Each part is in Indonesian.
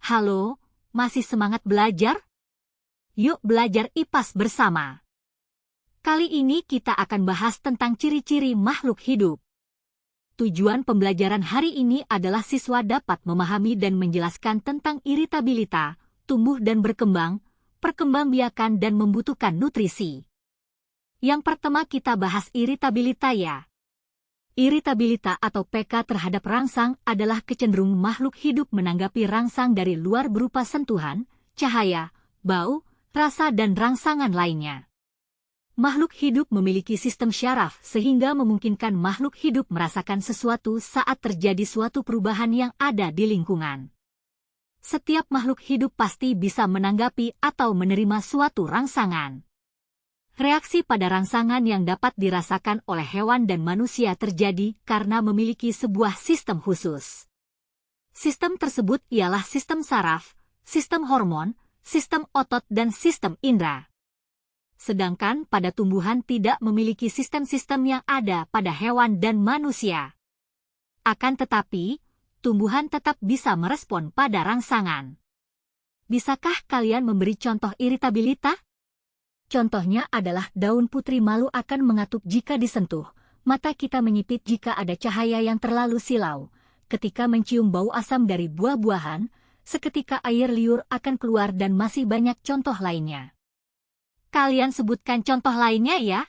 Halo, masih semangat belajar? Yuk belajar IPAS bersama. Kali ini kita akan bahas tentang ciri-ciri makhluk hidup. Tujuan pembelajaran hari ini adalah siswa dapat memahami dan menjelaskan tentang iritabilitas, tumbuh dan berkembang, perkembangbiakan dan membutuhkan nutrisi. Yang pertama kita bahas iritabilitas ya. Iritabilitas atau PK terhadap rangsang adalah kecenderungan makhluk hidup menanggapi rangsang dari luar berupa sentuhan, cahaya, bau, rasa dan rangsangan lainnya. Makhluk hidup memiliki sistem syaraf sehingga memungkinkan makhluk hidup merasakan sesuatu saat terjadi suatu perubahan yang ada di lingkungan. Setiap makhluk hidup pasti bisa menanggapi atau menerima suatu rangsangan. Reaksi pada rangsangan yang dapat dirasakan oleh hewan dan manusia terjadi karena memiliki sebuah sistem khusus. Sistem tersebut ialah sistem saraf, sistem hormon, sistem otot dan sistem indera. Sedangkan pada tumbuhan tidak memiliki sistem-sistem yang ada pada hewan dan manusia. Akan tetapi, tumbuhan tetap bisa merespon pada rangsangan. Bisakah kalian memberi contoh iritabilitas? Contohnya adalah daun putri malu akan mengatuk jika disentuh, mata kita menyipit jika ada cahaya yang terlalu silau, ketika mencium bau asam dari buah-buahan, seketika air liur akan keluar dan masih banyak contoh lainnya. Kalian sebutkan contoh lainnya ya.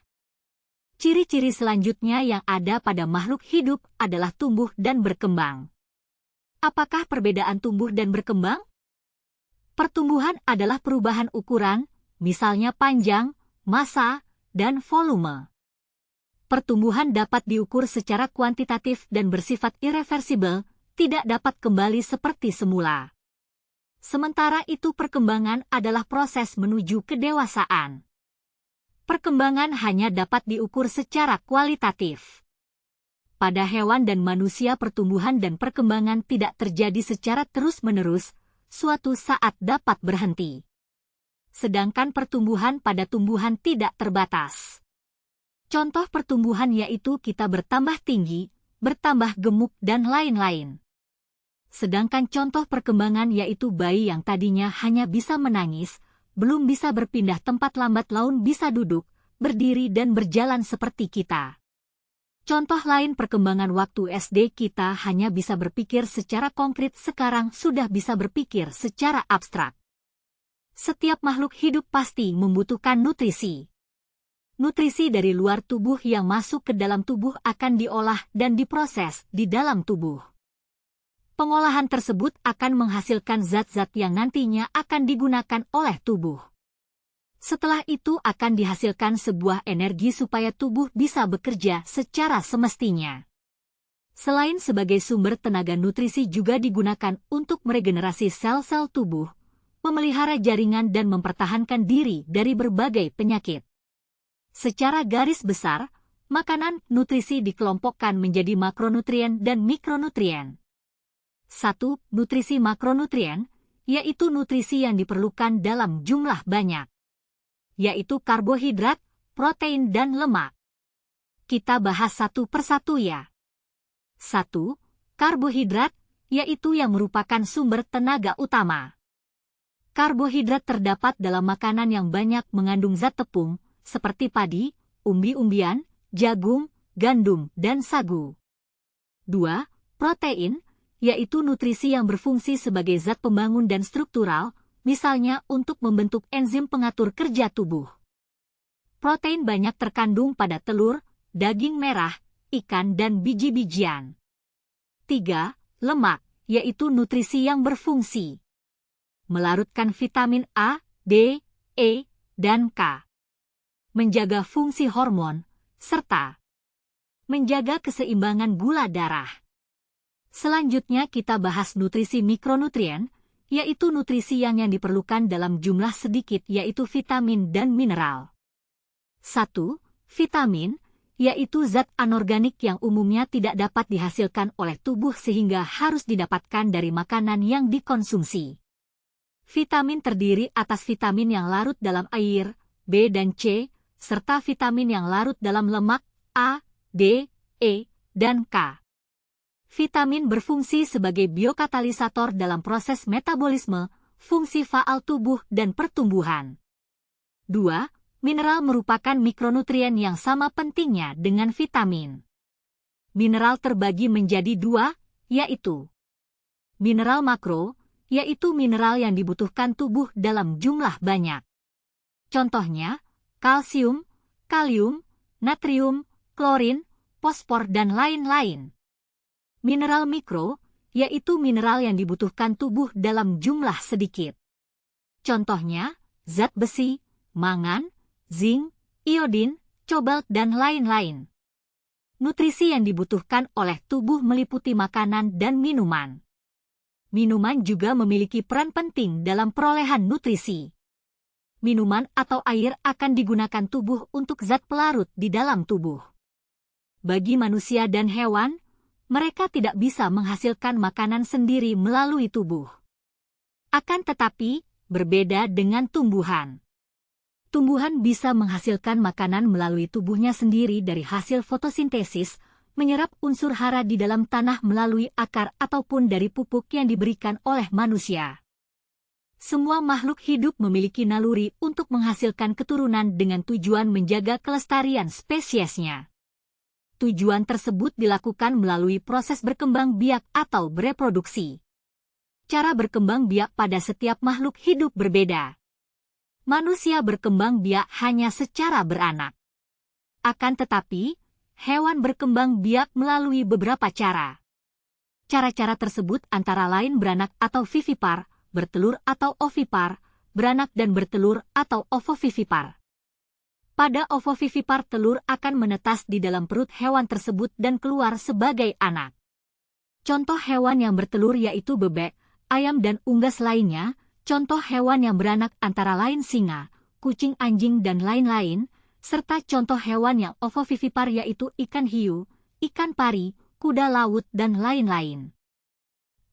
Ciri-ciri selanjutnya yang ada pada makhluk hidup adalah tumbuh dan berkembang. Apakah perbedaan tumbuh dan berkembang? Pertumbuhan adalah perubahan ukuran, misalnya panjang, massa, dan volume. Pertumbuhan dapat diukur secara kuantitatif dan bersifat irreversibel, tidak dapat kembali seperti semula. Sementara itu perkembangan adalah proses menuju kedewasaan. Perkembangan hanya dapat diukur secara kualitatif. Pada hewan dan manusia pertumbuhan dan perkembangan tidak terjadi secara terus-menerus, suatu saat dapat berhenti. Sedangkan pertumbuhan pada tumbuhan tidak terbatas. Contoh pertumbuhan yaitu kita bertambah tinggi, bertambah gemuk dan lain-lain. Sedangkan contoh perkembangan yaitu bayi yang tadinya hanya bisa menangis, belum bisa berpindah tempat lambat laun bisa duduk, berdiri dan berjalan seperti kita. Contoh lain perkembangan waktu SD kita hanya bisa berpikir secara konkret sekarang sudah bisa berpikir secara abstrak. Setiap makhluk hidup pasti membutuhkan nutrisi. Nutrisi dari luar tubuh yang masuk ke dalam tubuh akan diolah dan diproses di dalam tubuh. Pengolahan tersebut akan menghasilkan zat-zat yang nantinya akan digunakan oleh tubuh. Setelah itu akan dihasilkan sebuah energi supaya tubuh bisa bekerja secara semestinya. Selain sebagai sumber tenaga nutrisi juga digunakan untuk meregenerasi sel-sel tubuh, memelihara jaringan dan mempertahankan diri dari berbagai penyakit. Secara garis besar, makanan nutrisi dikelompokkan menjadi makronutrien dan mikronutrien. 1. Nutrisi makronutrien, yaitu nutrisi yang diperlukan dalam jumlah banyak, yaitu karbohidrat, protein dan lemak. Kita bahas satu persatu ya. 1. Karbohidrat, yaitu yang merupakan sumber tenaga utama. Karbohidrat terdapat dalam makanan yang banyak mengandung zat tepung, seperti padi, umbi-umbian, jagung, gandum, dan sagu. 2. Protein, yaitu nutrisi yang berfungsi sebagai zat pembangun dan struktural, misalnya untuk membentuk enzim pengatur kerja tubuh. Protein banyak terkandung pada telur, daging merah, ikan, dan biji-bijian. 3. Lemak, yaitu nutrisi yang berfungsi melarutkan vitamin A, D, E, dan K, menjaga fungsi hormon, serta menjaga keseimbangan gula darah. Selanjutnya kita bahas nutrisi mikronutrien, yaitu nutrisi yang diperlukan dalam jumlah sedikit yaitu vitamin dan mineral. 1. Vitamin, yaitu zat anorganik yang umumnya tidak dapat dihasilkan oleh tubuh sehingga harus didapatkan dari makanan yang dikonsumsi. Vitamin terdiri atas vitamin yang larut dalam air, B dan C, serta vitamin yang larut dalam lemak, A, D, E, dan K. Vitamin berfungsi sebagai biokatalisator dalam proses metabolisme, fungsi faal tubuh dan pertumbuhan. 2. Mineral merupakan mikronutrien yang sama pentingnya dengan vitamin. Mineral terbagi menjadi dua, yaitu mineral makro, yaitu mineral yang dibutuhkan tubuh dalam jumlah banyak. Contohnya, kalsium, kalium, natrium, klorin, fosfor, dan lain-lain. Mineral mikro, yaitu mineral yang dibutuhkan tubuh dalam jumlah sedikit. Contohnya, zat besi, mangan, zinc, iodin, cobalt, dan lain-lain. Nutrisi yang dibutuhkan oleh tubuh meliputi makanan dan minuman. Minuman juga memiliki peran penting dalam perolehan nutrisi. Minuman atau air akan digunakan tubuh untuk zat pelarut di dalam tubuh. Bagi manusia dan hewan, mereka tidak bisa menghasilkan makanan sendiri melalui tubuh. Akan tetapi, berbeda dengan tumbuhan. Tumbuhan bisa menghasilkan makanan melalui tubuhnya sendiri dari hasil fotosintesis, menyerap unsur hara di dalam tanah melalui akar ataupun dari pupuk yang diberikan oleh manusia. Semua makhluk hidup memiliki naluri untuk menghasilkan keturunan dengan tujuan menjaga kelestarian spesiesnya. Tujuan tersebut dilakukan melalui proses berkembang biak atau bereproduksi. Cara berkembang biak pada setiap makhluk hidup berbeda. Manusia berkembang biak hanya secara beranak. Akan tetapi, hewan berkembang biak melalui beberapa cara. Cara-cara tersebut antara lain beranak atau vivipar, bertelur atau ovipar, beranak dan bertelur atau ovovivipar. Pada ovovivipar, telur akan menetas di dalam perut hewan tersebut dan keluar sebagai anak. Contoh hewan yang bertelur yaitu bebek, ayam dan unggas lainnya. Contoh hewan yang beranak antara lain singa, kucing, anjing, dan lain-lain, serta contoh hewan yang ovovivipar yaitu ikan hiu, ikan pari, kuda laut, dan lain-lain.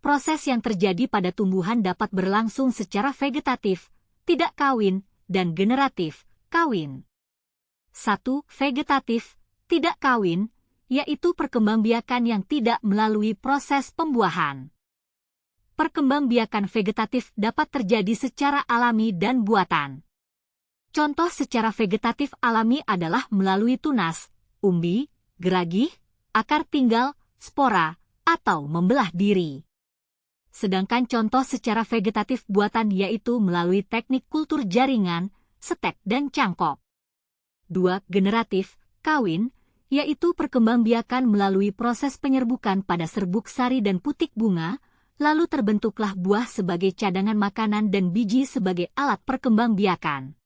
Proses yang terjadi pada tumbuhan dapat berlangsung secara vegetatif, tidak kawin, dan generatif, kawin. 1. Vegetatif, tidak kawin, yaitu perkembangbiakan yang tidak melalui proses pembuahan. Perkembangbiakan vegetatif dapat terjadi secara alami dan buatan. Contoh secara vegetatif alami adalah melalui tunas, umbi, geragih, akar tinggal, spora, atau membelah diri. Sedangkan contoh secara vegetatif buatan yaitu melalui teknik kultur jaringan, setek, dan cangkok. 2. Generatif, kawin, yaitu perkembangbiakan melalui proses penyerbukan pada serbuk sari dan putik bunga, lalu terbentuklah buah sebagai cadangan makanan dan biji sebagai alat perkembangbiakan.